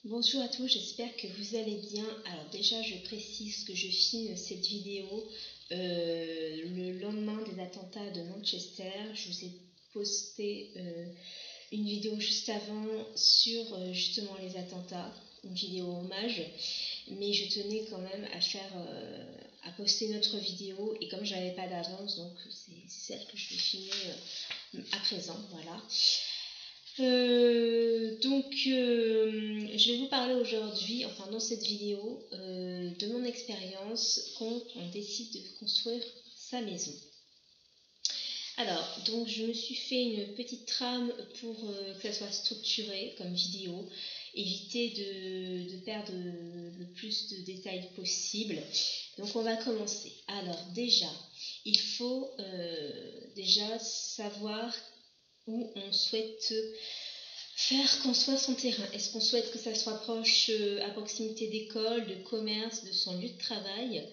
Bonjour à tous, j'espère que vous allez bien. Alors déjà, je précise que je filme cette vidéo le lendemain des attentats de Manchester. Je vous ai posté une vidéo juste avant sur justement les attentats, une vidéo hommage, mais je tenais quand même à poster notre vidéo et comme j'avais pas d'avance, donc c'est celle que je vais filmer à présent, voilà. Je vais vous parler aujourd'hui, enfin dans cette vidéo, de mon expérience quand on décide de construire sa maison. Alors, donc je me suis fait une petite trame pour que ça soit structuré comme vidéo, éviter de perdre le plus de détails possible. Donc on va commencer. Alors déjà, il faut déjà savoir où on souhaite faire construire son terrain. Est-ce qu'on souhaite que ça soit proche, à proximité d'école, de commerce, de son lieu de travail?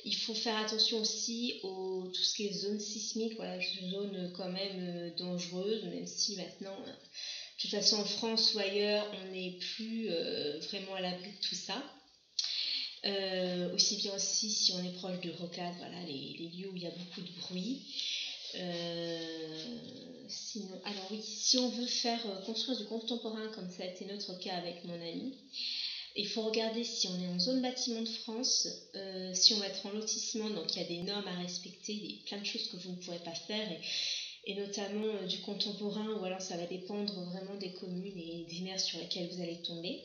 Il faut faire attention aussi tout ce qui est zone sismique, voilà, zone quand même dangereuse, même si maintenant, de toute façon en France ou ailleurs, on n'est plus vraiment à l'abri de tout ça. Aussi bien aussi si on est proche de rocades, voilà, les lieux où il y a beaucoup de bruit. Sinon, alors oui, si on veut faire construire du contemporain comme ça a été notre cas avec mon ami, il faut regarder si on est en zone bâtiment de France, si on va être en lotissement, donc il y a des normes à respecter, il y a plein de choses que vous ne pourrez pas faire, et notamment du contemporain, ou alors ça va dépendre vraiment des communes et des maires sur lesquels vous allez tomber.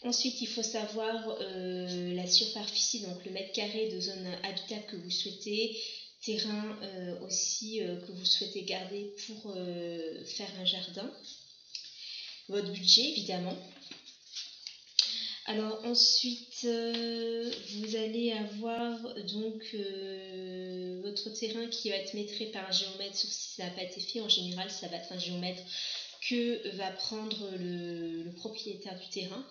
Ensuite, il faut savoir la superficie, donc le mètre carré de zone habitable que vous souhaitez, terrain aussi que vous souhaitez garder pour faire un jardin, votre budget évidemment. Alors ensuite, vous allez avoir donc votre terrain qui va être métré par un géomètre, sauf si ça n'a pas été fait. En général, ça va être un géomètre que va prendre le propriétaire du terrain.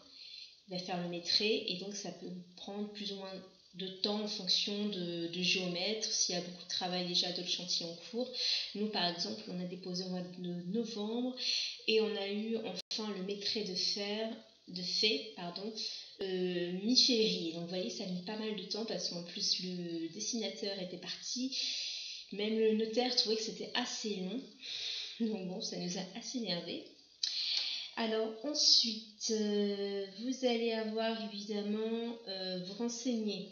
Il va faire le métré et donc ça peut prendre plus ou moins de temps en fonction du géomètre, s'il y a beaucoup de travail déjà de chantier en cours. Nous par exemple, on a déposé au mois de novembre et on a eu enfin le métré de fait mi-février. Donc vous voyez, ça a mis pas mal de temps parce qu'en plus le dessinateur était parti, même le notaire trouvait que c'était assez long, donc bon, ça nous a assez énervé. Alors ensuite, vous allez avoir évidemment vous renseigner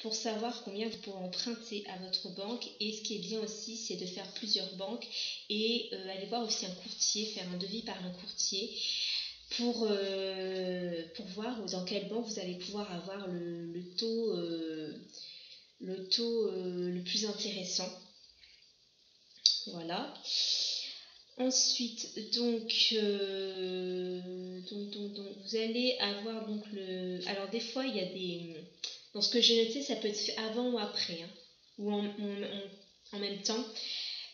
pour savoir combien vous pourrez emprunter à votre banque, et ce qui est bien aussi, c'est de faire plusieurs banques et aller voir aussi un courtier, faire un devis par un courtier pour voir dans quelle banque vous allez pouvoir avoir le taux le plus intéressant. Voilà. Ensuite, donc vous allez avoir donc alors des fois il y a dans ce que j'ai noté, ça peut être fait avant ou après, hein, ou en même temps.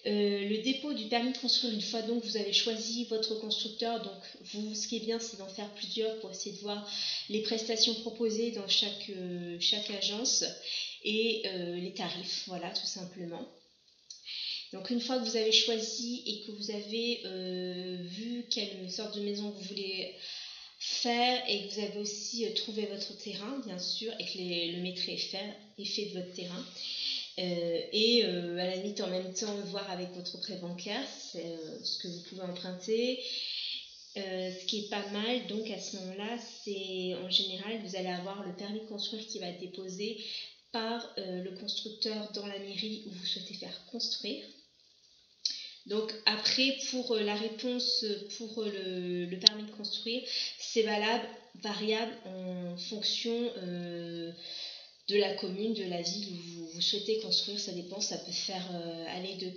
Le dépôt du permis de construire, une fois donc vous avez choisi votre constructeur, donc ce qui est bien, c'est d'en faire plusieurs pour essayer de voir les prestations proposées dans chaque agence et les tarifs, voilà, tout simplement. Donc une fois que vous avez choisi et que vous avez vu quelle sorte de maison vous voulez faire et que vous avez aussi trouvé votre terrain, bien sûr, et que le métré est fait de votre terrain, à la limite en même temps voir avec votre prêt bancaire ce que vous pouvez emprunter. Ce qui est pas mal, donc à ce moment-là, c'est en général vous allez avoir le permis de construire qui va être déposé par le constructeur dans la mairie où vous souhaitez faire construire. Donc après, pour la réponse pour le permis de construire, c'est variable en fonction de la commune, de la ville où vous souhaitez construire. Ça dépend, ça peut faire aller de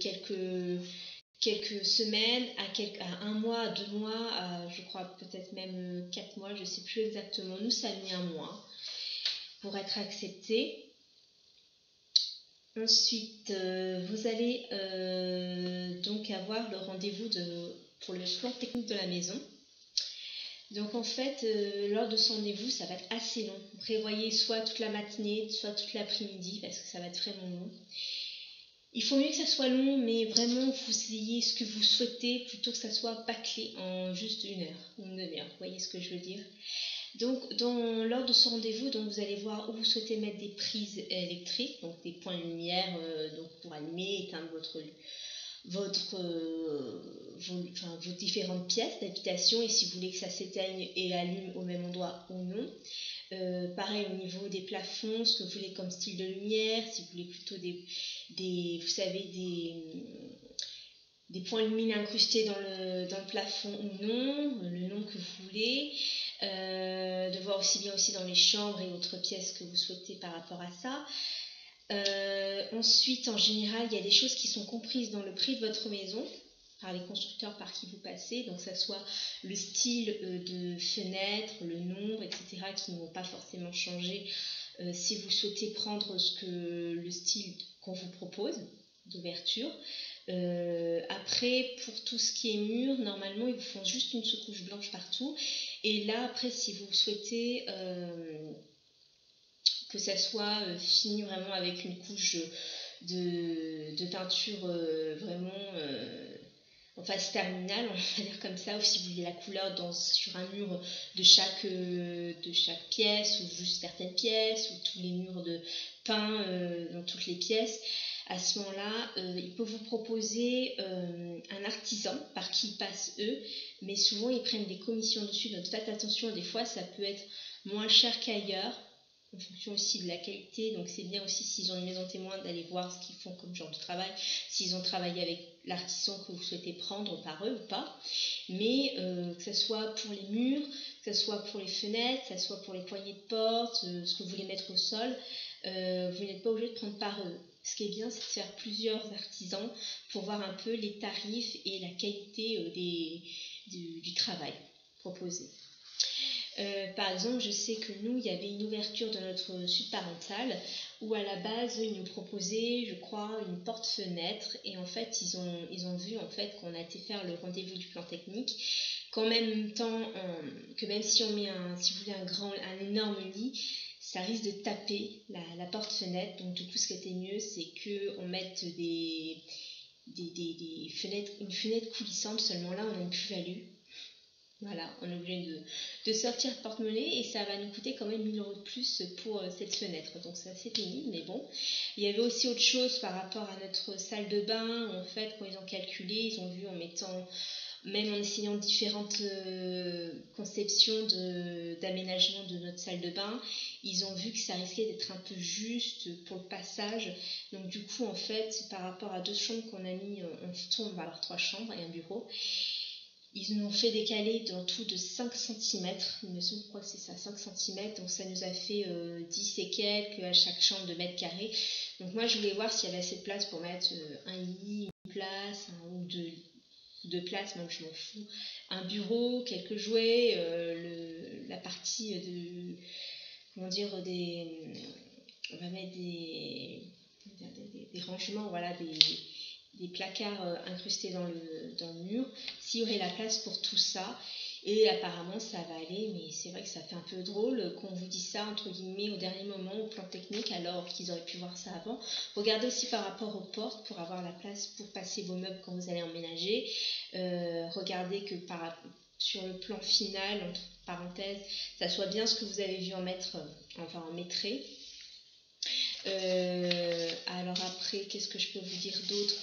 quelques semaines à 1 mois, à 2 mois, je crois peut-être même 4 mois, je ne sais plus exactement. Nous, ça a mis 1 mois pour être accepté. Ensuite, vous allez donc avoir le rendez-vous pour le plan technique de la maison. Donc en fait, lors de ce rendez-vous, ça va être assez long. Prévoyez soit toute la matinée, soit toute l'après-midi, parce que ça va être vraiment long. Il faut mieux que ça soit long, mais vraiment vous ayez ce que vous souhaitez plutôt que ça soit bâclé en juste 1 heure ou une demi-heure. Vous voyez ce que je veux dire? Donc, lors de ce rendez-vous, donc vous allez voir où vous souhaitez mettre des prises électriques, donc des points de lumière donc pour allumer, éteindre vos différentes pièces d'habitation, et si vous voulez que ça s'éteigne et allume au même endroit ou non. Pareil au niveau des plafonds, ce que vous voulez comme style de lumière, si vous voulez plutôt vous savez, des points lumineux incrustés dans le plafond ou non, le nom que vous voulez. De voir aussi bien aussi dans les chambres et autres pièces que vous souhaitez par rapport à ça. Ensuite, en général, il y a des choses qui sont comprises dans le prix de votre maison par les constructeurs par qui vous passez, donc ça soit le style de fenêtre, le nombre, etc., qui ne vont pas forcément changer si vous souhaitez prendre le style qu'on vous propose d'ouverture. Après, pour tout ce qui est mur, normalement ils vous font juste une sous-couche blanche partout, et là après si vous souhaitez que ça soit fini vraiment avec une couche de peinture vraiment en phase terminale, on va dire comme ça, ou si vous voulez la couleur sur un mur de chaque pièce, ou juste certaines pièces, ou tous les murs de peint dans toutes les pièces. À ce moment-là, il peut vous proposer un artisan par qui ils passent eux, mais souvent ils prennent des commissions dessus, donc faites attention, des fois ça peut être moins cher qu'ailleurs, en fonction aussi de la qualité, donc c'est bien aussi s'ils ont une maison témoin d'aller voir ce qu'ils font comme genre de travail, s'ils ont travaillé avec l'artisan que vous souhaitez prendre par eux ou pas, mais que ce soit pour les murs, que ce soit pour les fenêtres, que ce soit pour les poignées de porte, ce que vous voulez mettre au sol, vous n'êtes pas obligé de prendre par eux. Ce qui est bien, c'est de faire plusieurs artisans pour voir un peu les tarifs et la qualité du travail proposé. Par exemple, je sais que nous, il y avait une ouverture de notre suite parentale où à la base, ils nous proposaient, je crois, une porte-fenêtre, et en fait, ils ont vu en fait qu'on a été faire le rendez-vous du plan technique, qu'en même temps, que même si on met si vous voulez un énorme lit, ça risque de taper la porte-fenêtre. Donc du coup, ce qui était mieux, c'est qu'on mette une fenêtre coulissante. Seulement là, on a une plus-value. Voilà, on est obligé de sortir le porte-monnaie, et ça va nous coûter quand même 1 000 € de plus pour cette fenêtre. Donc c'est assez pénible, mais bon. Il y avait aussi autre chose par rapport à notre salle de bain. En fait, quand ils ont calculé, ils ont vu même en essayant différentes conceptions d'aménagement de notre salle de bain, ils ont vu que ça risquait d'être un peu juste pour le passage. Donc du coup, en fait, par rapport à 2 chambres qu'on a mis en futon, on va avoir 3 chambres et un bureau. Ils nous ont fait décaler dans tout de 5 cm, il me semble, je crois que c'est ça, 5 cm, donc ça nous a fait 10 et quelques à chaque chambre de mètres carrés. Donc moi je voulais voir s'il y avait assez de place pour mettre un lit, une place, ou deux places, même je m'en fous, un bureau, quelques jouets, la partie on va mettre des rangements, voilà, des placards incrustés dans le mur, s'il y aurait la place pour tout ça. Et apparemment ça va aller, mais c'est vrai que ça fait un peu drôle qu'on vous dise ça entre guillemets au dernier moment au plan technique, alors qu'ils auraient pu voir ça avant. Regardez aussi par rapport aux portes pour avoir la place pour passer vos meubles quand vous allez emménager. Regardez que sur le plan final, entre parenthèses, ça soit bien ce que vous avez vu en maîtrer. Alors après, qu'est-ce que je peux vous dire d'autre?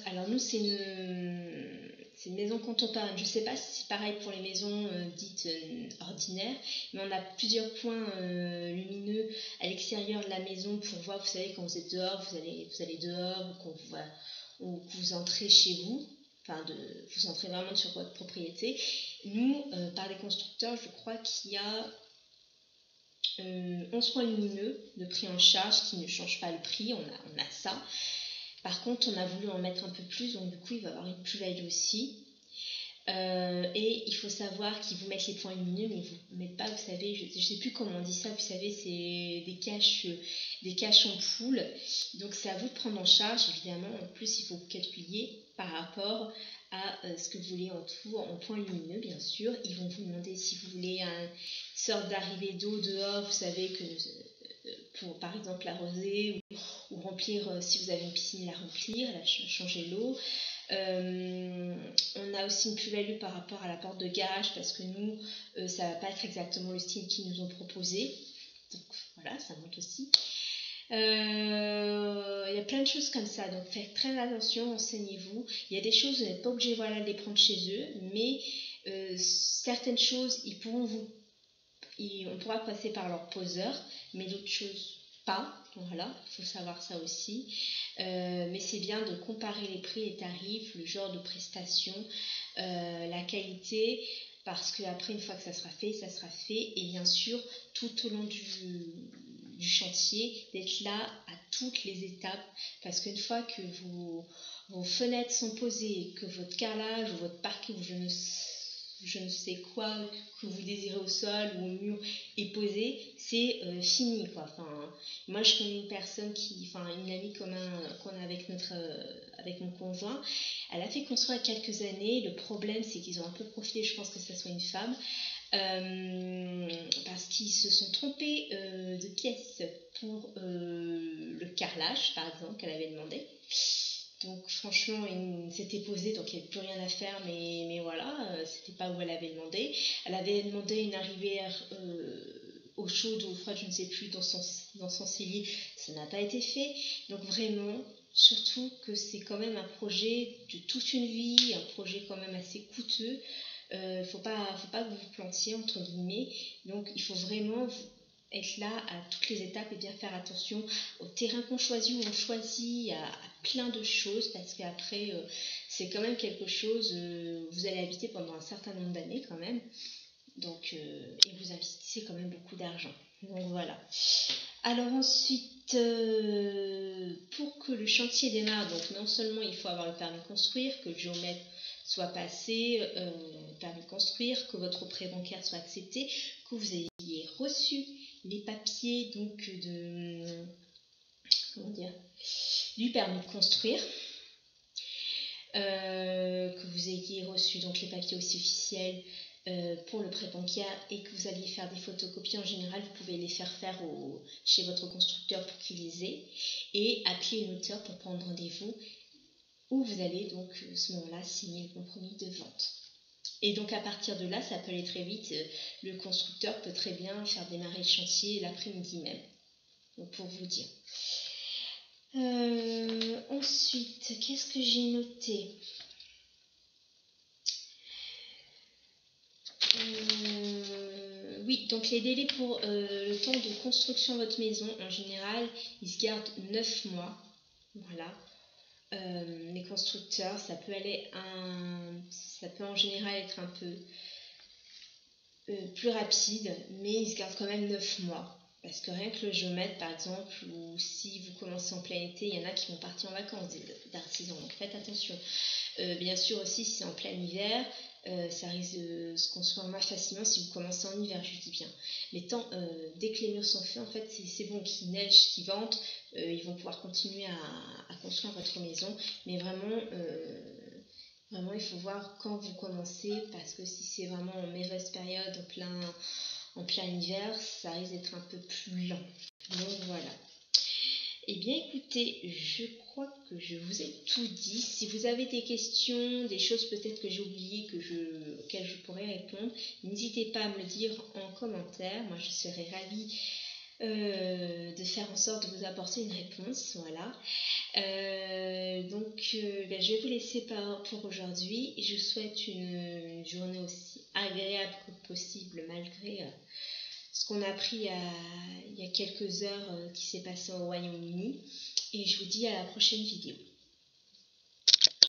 Alors nous, c'est une maison contemporaine. Je ne sais pas si c'est pareil pour les maisons dites ordinaires, mais on a plusieurs points lumineux à l'extérieur de la maison pour voir, vous savez, quand vous êtes dehors, vous allez dehors, ou que vous entrez chez vous, vous entrez vraiment sur votre propriété. Nous, par les constructeurs, je crois qu'il y a 11 points lumineux de pris en charge qui ne changent pas le prix, on a ça. Par contre, on a voulu en mettre un peu plus, donc du coup, il va y avoir une plus-value aussi. Et il faut savoir qu'ils vous mettent les points lumineux, mais vous ne mettent pas, vous savez, je ne sais plus comment on dit ça, vous savez, c'est des caches ampoules. Donc c'est à vous de prendre en charge, évidemment. En plus, il faut que vous calculiez par rapport à ce que vous voulez en tout, en points lumineux, bien sûr. Ils vont vous demander si vous voulez une sorte d'arrivée d'eau dehors, vous savez que pour par exemple l'arroser ou remplir, si vous avez une piscine, la remplir, changer l'eau. On a aussi une plus-value par rapport à la porte de garage parce que nous, ça va pas être exactement le style qu'ils nous ont proposé. Donc voilà, ça monte aussi. Il y a plein de choses comme ça, donc faites très attention, renseignez-vous. Il y a des choses, vous n'êtes pas obligé de les prendre chez eux, mais certaines choses, on pourra passer par leur poseur, mais d'autres choses pas. Voilà, il faut savoir ça aussi. Mais c'est bien de comparer les prix, les tarifs, le genre de prestation, la qualité, parce qu'après, une fois que ça sera fait, et bien sûr, tout au long du chantier, d'être là à toutes les étapes, parce qu'une fois que vos fenêtres sont posées, que votre carrelage ou votre parquet ou je ne sais quoi que vous désirez au sol ou au mur est posé, c'est fini quoi. Enfin, moi je connais une personne une amie qu'on a avec mon conjoint, elle a fait construire il y a quelques années. Le problème c'est qu'ils ont un peu profité, je pense que ça soit une femme, parce qu'ils se sont trompés de pièces pour le carrelage par exemple qu'elle avait demandé. Donc franchement, c'était posé, donc il n'y avait plus rien à faire, mais voilà, c'était pas où elle avait demandé. Elle avait demandé une arrivière eau chaude ou froide, je ne sais plus, dans son cellier. Ça n'a pas été fait. Donc vraiment, surtout que c'est quand même un projet de toute une vie, un projet quand même assez coûteux. Faut pas que vous vous plantiez, entre guillemets. Donc il faut vraiment être là à toutes les étapes et bien faire attention au terrain qu'on choisit, où on choisit, à plein de choses, parce qu'après c'est quand même quelque chose, vous allez habiter pendant un certain nombre d'années quand même, donc et vous investissez quand même beaucoup d'argent. Donc voilà. Alors ensuite, pour que le chantier démarre, donc non seulement il faut avoir le permis de construire, que le géomètre soit passé, permis de construire, que votre prêt bancaire soit accepté, que vous ayez reçu les papiers donc du permis de construire, que vous ayez reçu donc les papiers aussi officiels pour le prêt bancaire et que vous alliez faire des photocopies. En général, vous pouvez les faire chez votre constructeur pour qu'il les ait, et appeler le notaire pour prendre rendez-vous, où vous allez donc à ce moment-là signer le compromis de vente. Et donc à partir de là, ça peut aller très vite. Le constructeur peut très bien faire démarrer le chantier l'après-midi même. Donc pour vous dire. Ensuite, qu'est-ce que j'ai noté ? Oui, donc les délais pour le temps de construction de votre maison, en général, ils se gardent 9 mois. Voilà. Les constructeurs, ça peut en général être un peu plus rapide, mais ils se gardent quand même 9 mois. Parce que rien que le géomètre, par exemple, ou si vous commencez en plein été, il y en a qui vont partir en vacances d'artisans, donc faites attention. Bien sûr aussi, si c'est en plein hiver, ça risque de se construire moins facilement si vous commencez en hiver, je dis bien. Mais dès que les murs sont faits, en fait, c'est bon, qu'il neige, qu'il vente, ils vont pouvoir continuer à construire votre maison. Mais vraiment, il faut voir quand vous commencez, parce que si c'est vraiment en mauvaise période, en plein hiver, ça risque d'être un peu plus lent. Donc voilà. Eh bien écoutez, je crois que je vous ai tout dit. Si vous avez des questions, des choses peut-être que j'ai oubliées, auxquelles je pourrais répondre, n'hésitez pas à me le dire en commentaire. Moi je serai ravie de faire en sorte de vous apporter une réponse. Voilà. Je vais vous laisser pour aujourd'hui, et je vous souhaite une journée aussi agréable que possible malgré ce qu'on a appris il y a quelques heures qui s'est passé au Royaume-Uni, et je vous dis à la prochaine vidéo.